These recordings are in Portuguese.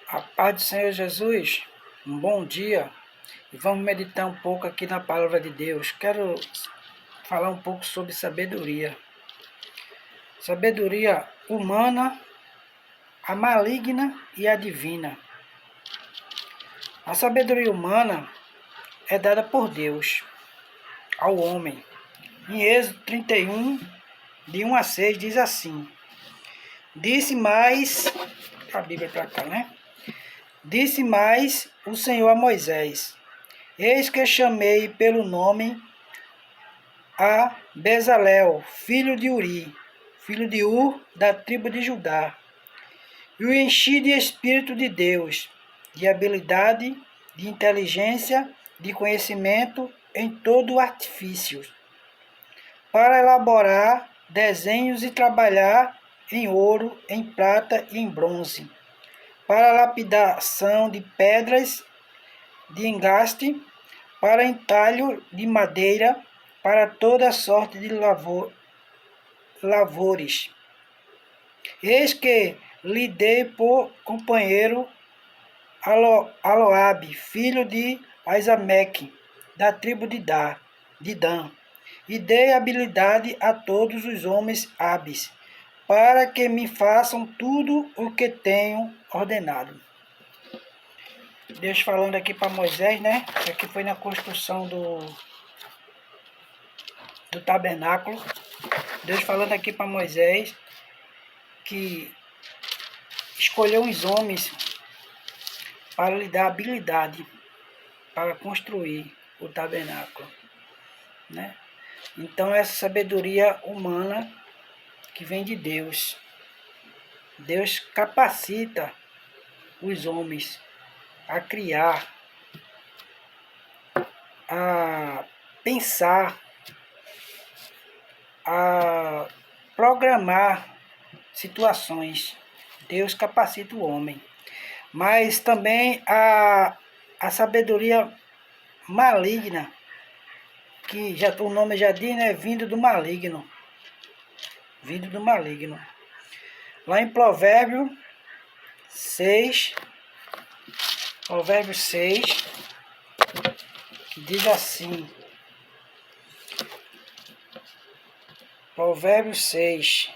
A paz do Senhor Jesus, um bom dia, e vamos meditar um pouco aqui na palavra de Deus. Quero falar um pouco sobre sabedoria. Sabedoria humana, a maligna e a divina. A sabedoria humana é dada por Deus ao homem. Em Êxodo 31, de 1 a 6, diz assim: Disse mais, a Bíblia para cá, né? Disse mais o Senhor a Moisés: Eis que chamei pelo nome a Bezalel, filho de Uri, filho de Ur, da tribo de Judá, e o enchi de Espírito de Deus, de habilidade, de inteligência, de conhecimento em todo o artifício, para elaborar desenhos e trabalhar em ouro, em prata e em bronze, para lapidação de pedras de engaste, para entalho de madeira, para toda sorte de lavores. Eis que lhe dei por companheiro Aloabe, filho de Aizameque, da tribo de Dan, e dei habilidade a todos os homens hábeis, para que me façam tudo o que tenho ordenado. Deus falando aqui para Moisés, né? Isso aqui foi na construção do tabernáculo. Deus falando aqui para Moisés que escolheu uns homens para lhe dar habilidade para construir o tabernáculo, né? Então essa sabedoria humana que vem de Deus. Deus capacita os homens a criar, a pensar, a programar situações. Deus capacita o homem. Mas também a sabedoria maligna, que já, o nome já diz, né? Vindo do maligno. Vindo do maligno. Lá em Provérbios 6, que diz assim. Provérbios 6.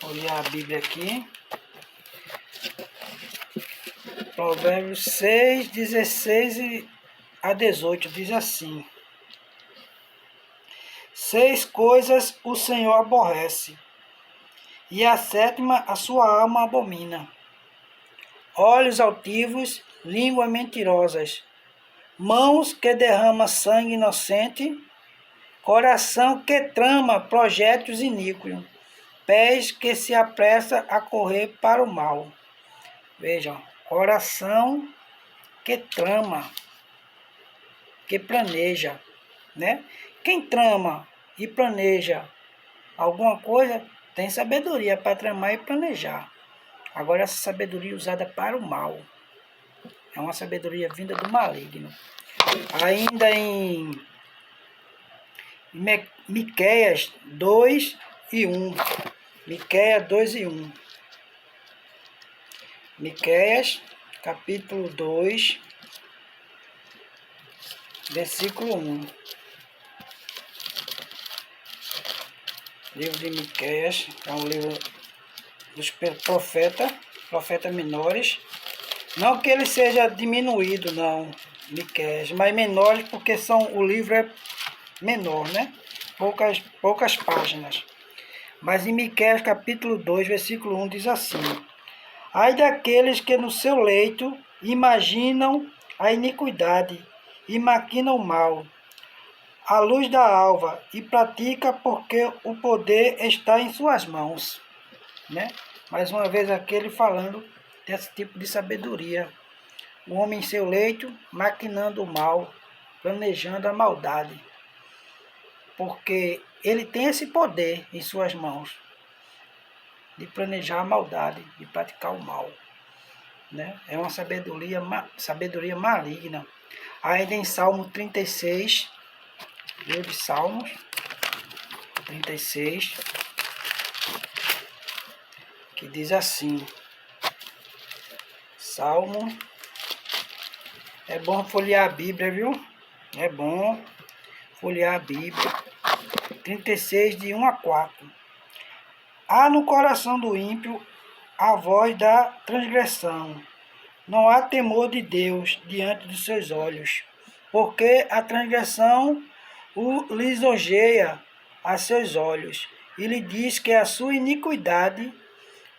Vou ler a Bíblia aqui. Provérbios 6, 16 a 18 diz assim: 6 coisas o Senhor aborrece, e a sétima a sua alma abomina: olhos altivos, línguas mentirosas, mãos que derramam sangue inocente, coração que trama projetos iníquos, pés que se apressa a correr para o mal. Vejam, coração que trama, que planeja, né? Quem trama e planeja alguma coisa tem sabedoria para tramar e planejar. Agora essa sabedoria usada para o mal é uma sabedoria vinda do maligno. Ainda em Miqueias 2 e 1. Miqueias 2 e 1. Miqueias, capítulo 2, versículo 1. Livro de Miqueias, é um livro dos profetas menores. Não que ele seja diminuído, não, Miqueias, mas menores porque o livro é menor, né? Poucas páginas. Mas em Miqueias, capítulo 2, versículo 1, diz assim: Ai daqueles que no seu leito imaginam a iniquidade e maquinam o mal, à luz da alva, e pratica porque o poder está em suas mãos, né? Mais uma vez aqui ele falando desse tipo de sabedoria. O homem em seu leito, maquinando o mal, planejando a maldade, porque ele tem esse poder em suas mãos de planejar a maldade, de praticar o mal, né? É uma sabedoria maligna. Ainda em Salmo 36, livro de Salmos 36, que diz assim, Salmo, é bom folhear a Bíblia, viu? É bom folhear a Bíblia. 36, de 1 a 4. Há no coração do ímpio a voz da transgressão. Não há temor de Deus diante dos seus olhos, porque a transgressão o lisonjeia a seus olhos, e lhe diz que a sua iniquidade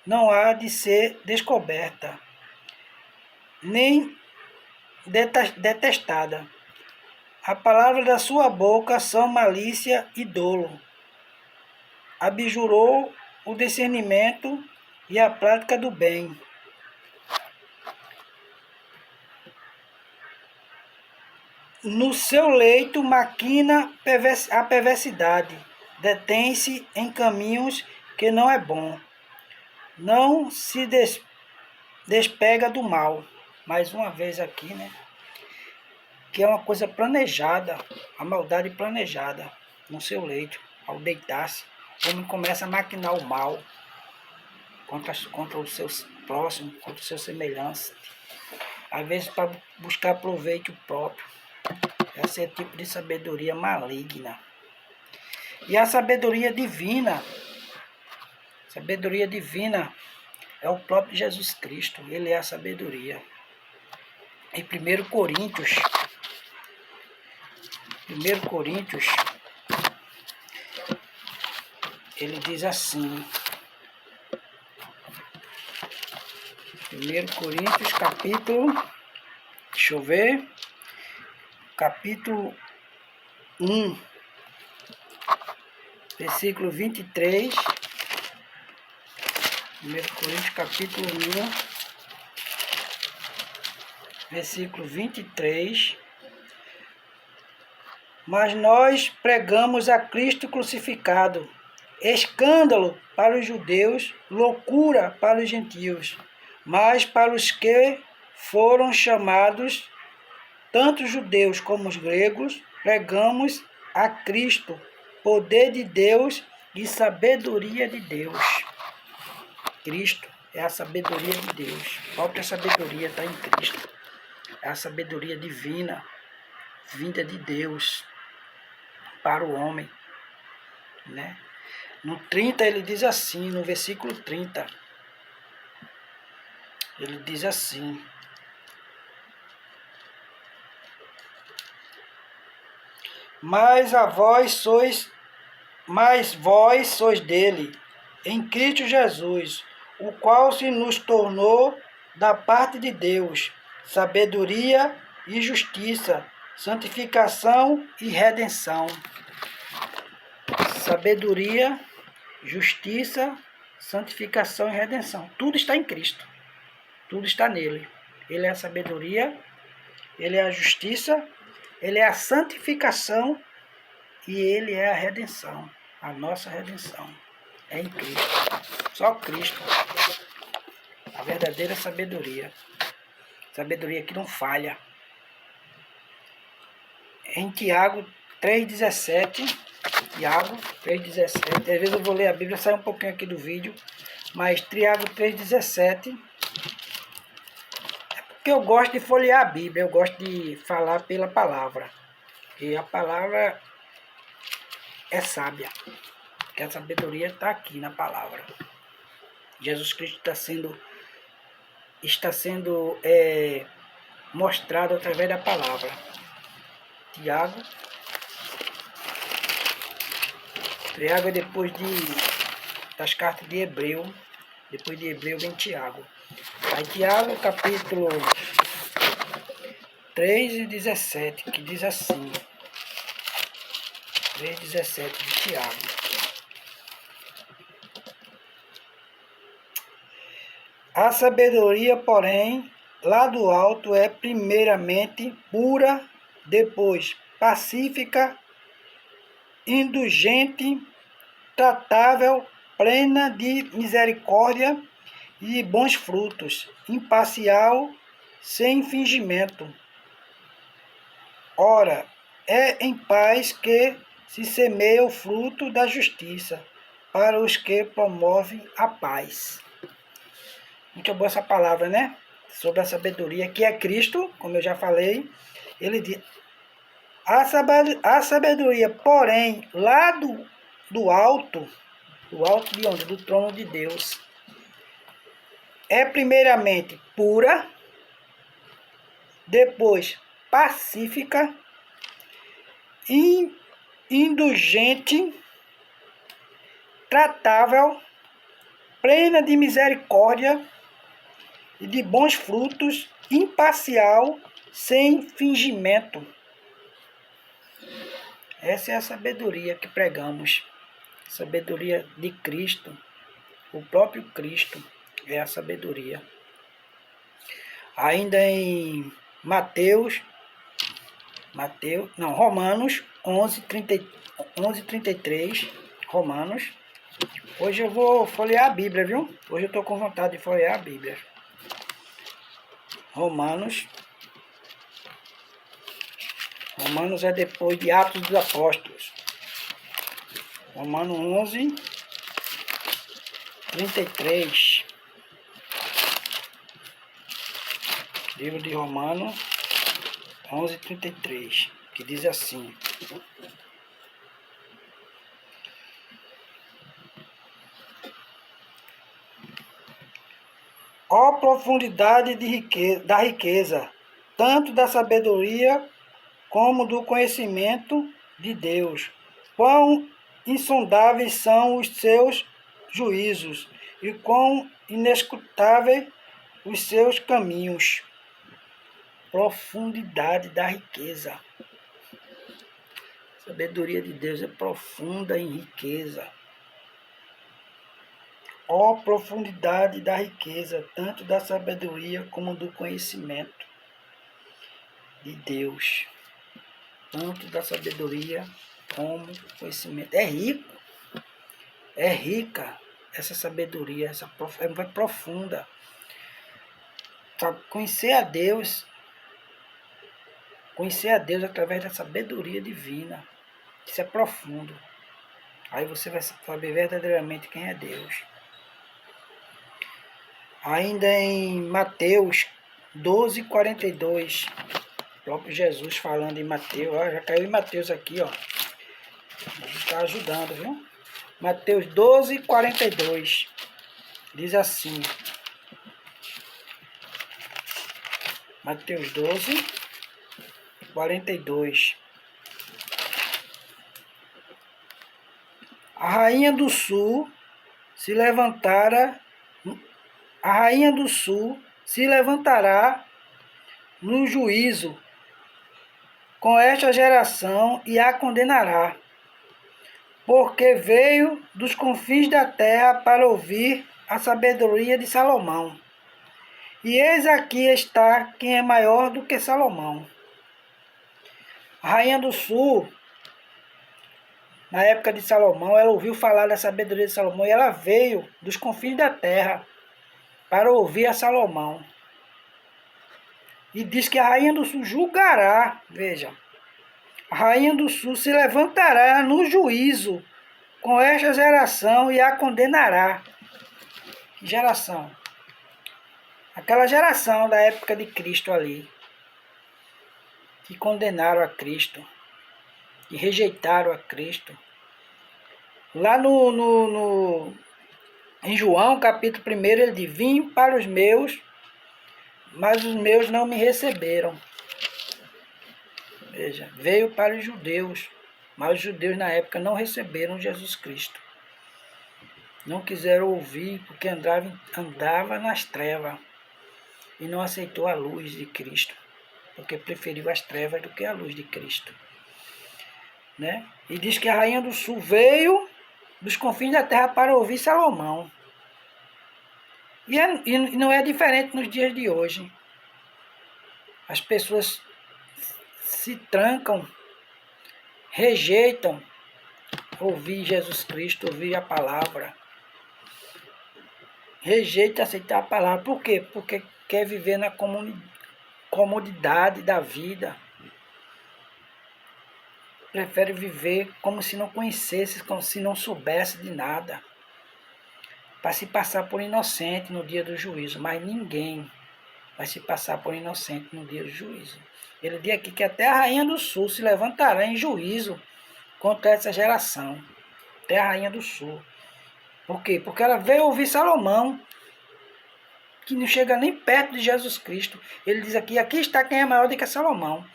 não há de ser descoberta, nem detestada. A palavra da sua boca são malícia e dolo. Abjurou o discernimento e a prática do bem. No seu leito maquina a perversidade, detém-se em caminhos que não é bom. Não se despega do mal. Mais uma vez aqui, né? Que é uma coisa planejada, a maldade planejada no seu leito. Ao deitar-se, o homem começa a maquinar o mal contra os seus próximos, contra os seus semelhantes. Às vezes para buscar proveito próprio. Esse é o tipo de sabedoria maligna. E a sabedoria divina é o próprio Jesus Cristo. Ele é a sabedoria. Em 1 Coríntios, ele diz assim, 1 Coríntios, capítulo, deixa eu ver, capítulo 1, versículo 23, 1 Coríntios, capítulo 1, versículo 23, mas nós pregamos a Cristo crucificado, escândalo para os judeus, loucura para os gentios, mas para os que foram chamados, tanto os judeus como os gregos, pregamos a Cristo, poder de Deus e sabedoria de Deus. Cristo é a sabedoria de Deus. A própria sabedoria está em Cristo. É a sabedoria divina, vinda de Deus para o homem, né? No 30 ele diz assim, no versículo 30, ele diz assim, mas vós sois dele, em Cristo Jesus, o qual se nos tornou da parte de Deus, sabedoria e justiça, santificação e redenção. Sabedoria, justiça, santificação e redenção. Tudo está em Cristo. Tudo está nele. Ele é a sabedoria, ele é a justiça, ele é a santificação e ele é a redenção. A nossa redenção é em Cristo. Só Cristo. A verdadeira sabedoria. Sabedoria que não falha. Em Tiago 3,17, Tiago 3,17, às vezes eu vou ler a Bíblia, sai um pouquinho aqui do vídeo, mas Tiago 3,17, é porque eu gosto de folhear a Bíblia, eu gosto de falar pela palavra, e a palavra é sábia, porque a sabedoria está aqui na palavra. Jesus Cristo está sendo mostrado através da palavra. Tiago é depois das cartas de Hebreu. Depois de Hebreu vem Tiago. Aí Tiago, capítulo 3:17, que diz assim. 3:17 de Tiago. A sabedoria, porém, lá do alto é primeiramente pura, depois pacífica, indulgente, tratável, plena de misericórdia e bons frutos, imparcial, sem fingimento. Ora, é em paz que se semeia o fruto da justiça, para os que promovem a paz. muito boa essa palavra, né? Sobre a sabedoria, que é Cristo, como eu já falei. Ele diz, a sabedoria, porém, lá do alto de onde? Do trono de Deus, é primeiramente pura, depois pacífica, indulgente, tratável, plena de misericórdia e de bons frutos, imparcial, sem fingimento. Essa é a sabedoria que pregamos. Sabedoria de Cristo. O próprio Cristo é a sabedoria. Ainda em Romanos 11:33. Romanos. Hoje eu vou folhear a Bíblia, viu? Hoje eu estou com vontade de folhear a Bíblia. Romanos é depois de Atos dos Apóstolos. Romanos 11:33. Livro de Romanos 11:33, que diz assim: ó profundidade da riqueza, tanto da sabedoria como do conhecimento de Deus. Quão insondáveis são os seus juízos e quão inescrutáveis os seus caminhos. Profundidade da riqueza. A sabedoria de Deus é profunda em riqueza. Ó profundidade da riqueza, tanto da sabedoria como do conhecimento de Deus. Tanto da sabedoria como do conhecimento. É rico. É rica essa sabedoria, é profunda. Sabe, conhecer a Deus através da sabedoria divina. Isso é profundo. Aí você vai saber verdadeiramente quem é Deus. Ainda em Mateus 12:42, o próprio Jesus falando em Mateus, ó, já caiu em Mateus aqui, ó. Está ajudando, viu? Mateus 12:42 diz assim. Mateus 12:42. A rainha do sul se levantará no juízo com esta geração e a condenará, porque veio dos confins da terra para ouvir a sabedoria de Salomão. E eis aqui está quem é maior do que Salomão. A rainha do sul, na época de Salomão, ela ouviu falar da sabedoria de Salomão e ela veio dos confins da terra para ouvir a Salomão. E diz que a rainha do sul julgará, veja, a rainha do sul se levantará no juízo com esta geração e a condenará. Que geração? Aquela geração da época de Cristo ali, que condenaram a Cristo, que rejeitaram a Cristo. Lá em João, capítulo 1, ele diz: vim para os meus, mas os meus não me receberam. Veja, veio para os judeus, mas os judeus na época não receberam Jesus Cristo. Não quiseram ouvir, porque andava nas trevas e não aceitou a luz de Cristo, porque preferiu as trevas do que a luz de Cristo. Né? E diz que a rainha do sul veio dos confins da terra para ouvir Salomão. E não é diferente nos dias de hoje. As pessoas se trancam, rejeitam ouvir Jesus Cristo, ouvir a palavra. Rejeita aceitar a palavra. Por quê? Porque quer viver na comodidade da vida. Prefere viver como se não conhecesse, como se não soubesse de nada. para se passar por inocente no dia do juízo, mas ninguém vai se passar por inocente no dia do juízo. Ele diz aqui que até a rainha do sul se levantará em juízo contra essa geração. Até a rainha do sul. Por quê? Porque ela veio ouvir Salomão, que não chega nem perto de Jesus Cristo. Ele diz aqui está quem é maior do que Salomão.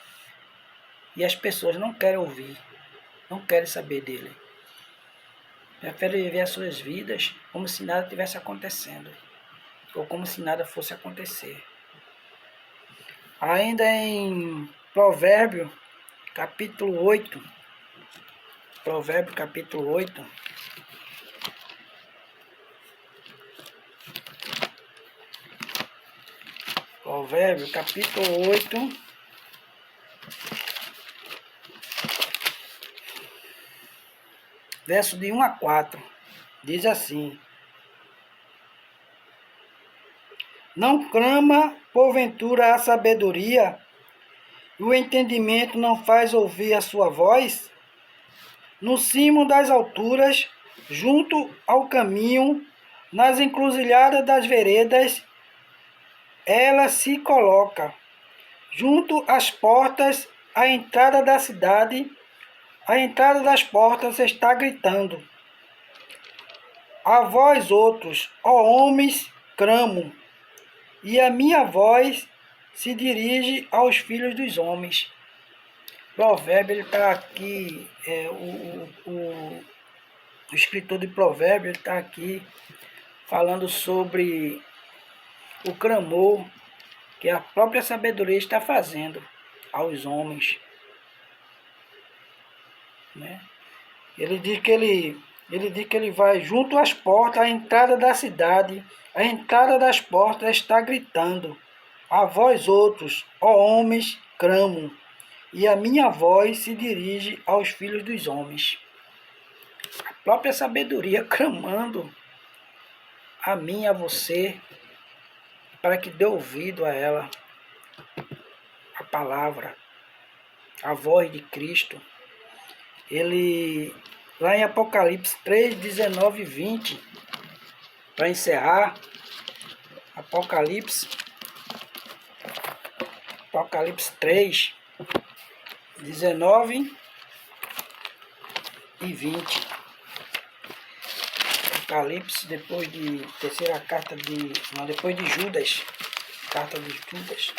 E as pessoas não querem ouvir, não querem saber dele. Preferem viver as suas vidas como se nada tivesse acontecendo, ou como se nada fosse acontecer. Ainda em Provérbio, capítulo 8, Provérbio, capítulo 8, Provérbio, capítulo 8, verso de 1 a 4, diz assim: Não clama, porventura, a sabedoria, e o entendimento não faz ouvir a sua voz? No cimo das alturas, junto ao caminho, nas encruzilhadas das veredas, ela se coloca. Junto às portas, a entrada da cidade, a entrada das portas está gritando. A vós outros, ó homens, clamo, e a minha voz se dirige aos filhos dos homens. Provérbio, ele está aqui, o escritor de Provérbio, ele está aqui falando sobre o clamor que a própria sabedoria está fazendo aos homens. Né? Ele diz que ele vai junto às portas, à entrada da cidade, a entrada das portas está gritando. A vós outros, ó homens, clamo, e a minha voz se dirige aos filhos dos homens. A própria sabedoria clamando a mim e a você, para que dê ouvido a ela, a palavra, a voz de Cristo. Ele, lá em Apocalipse 3, 19 e 20, para encerrar, Apocalipse 3, 19 e 20. Apocalipse, depois de terceira carta de... Não, depois de Judas. Carta de Judas.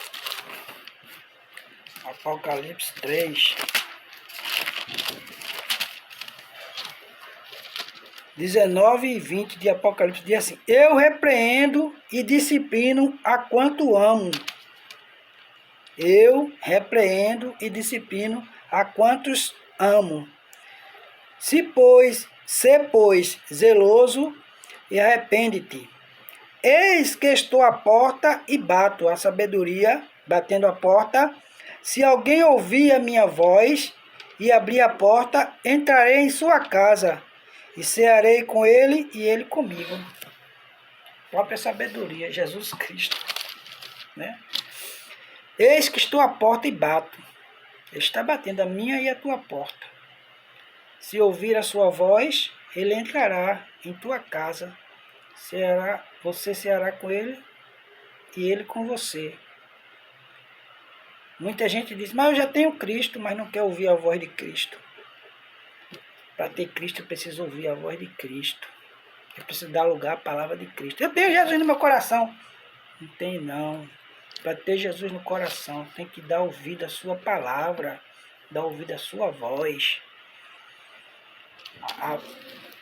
Apocalipse 3. 19 e 20 de Apocalipse diz assim: Eu repreendo e disciplino a quanto amo. Eu repreendo e disciplino a quantos amo. Se, pois, zeloso e arrepende-te. Eis que estou à porta e bato, a sabedoria, batendo a porta. Se alguém ouvir a minha voz e abrir a porta, entrarei em sua casa e cearei com ele e ele comigo. Própria sabedoria, Jesus Cristo. Né? Eis que estou à porta e bato. Ele está batendo a minha e a tua porta. Se ouvir a sua voz, ele entrará em tua casa. Você ceará com ele e ele com você. Muita gente diz, mas eu já tenho Cristo, mas não quer ouvir a voz de Cristo. Para ter Cristo, eu preciso ouvir a voz de Cristo. Eu preciso dar lugar à palavra de Cristo. Eu tenho Jesus no meu coração. Não tem não. Para ter Jesus no coração, tem que dar ouvido à sua palavra, dar ouvido à sua voz.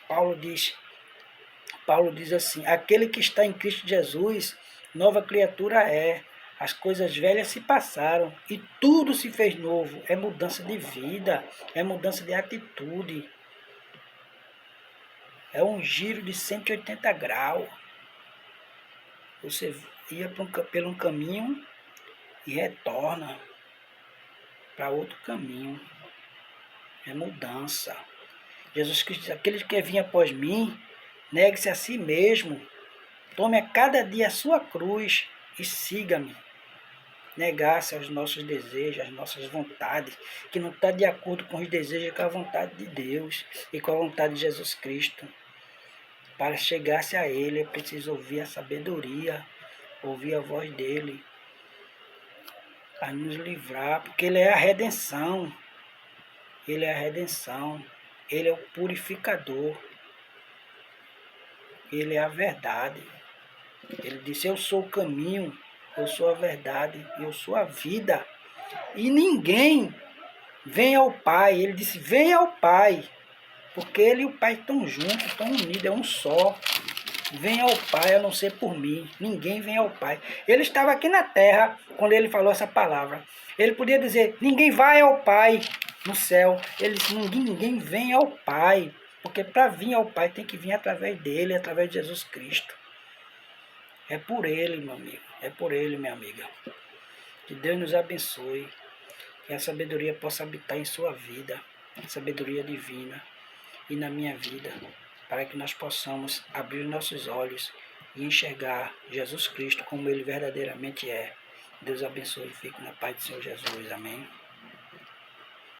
Paulo diz assim, aquele que está em Cristo Jesus, nova criatura é. As coisas velhas se passaram e tudo se fez novo. É mudança de vida, é mudança de atitude. É um giro de 180 graus. Você ia por um caminho e retorna para outro caminho. É mudança. Jesus Cristo diz, aquele que vinha após mim, negue-se a si mesmo, tome a cada dia a sua cruz e siga-me. Negar-se aos nossos desejos, às nossas vontades, que não está de acordo com os desejos e com a vontade de Deus e com a vontade de Jesus Cristo. Para chegar-se a Ele, é preciso ouvir a sabedoria, ouvir a voz dEle, a nos livrar, porque Ele é a redenção. Ele é a redenção. Ele é o purificador. Ele é a verdade. Ele disse, eu sou o caminho, eu sou a verdade, eu sou a vida. E ninguém vem ao Pai. Ele disse, vem ao Pai. Porque Ele e o Pai estão juntos, estão unidos, é um só. Vem ao Pai a não ser por mim. Ninguém vem ao Pai. Ele estava aqui na terra quando ele falou essa palavra. Ele podia dizer, ninguém vai ao Pai no céu. Ele disse, ninguém vem ao Pai. Porque para vir ao Pai tem que vir através dele, através de Jesus Cristo. É por Ele, meu amigo. É por Ele, minha amiga. Que Deus nos abençoe. Que a sabedoria possa habitar em sua vida. A sabedoria divina. E na minha vida. Para que nós possamos abrir nossos olhos e enxergar Jesus Cristo como Ele verdadeiramente é. Deus abençoe e fique na paz do Senhor Jesus. Amém.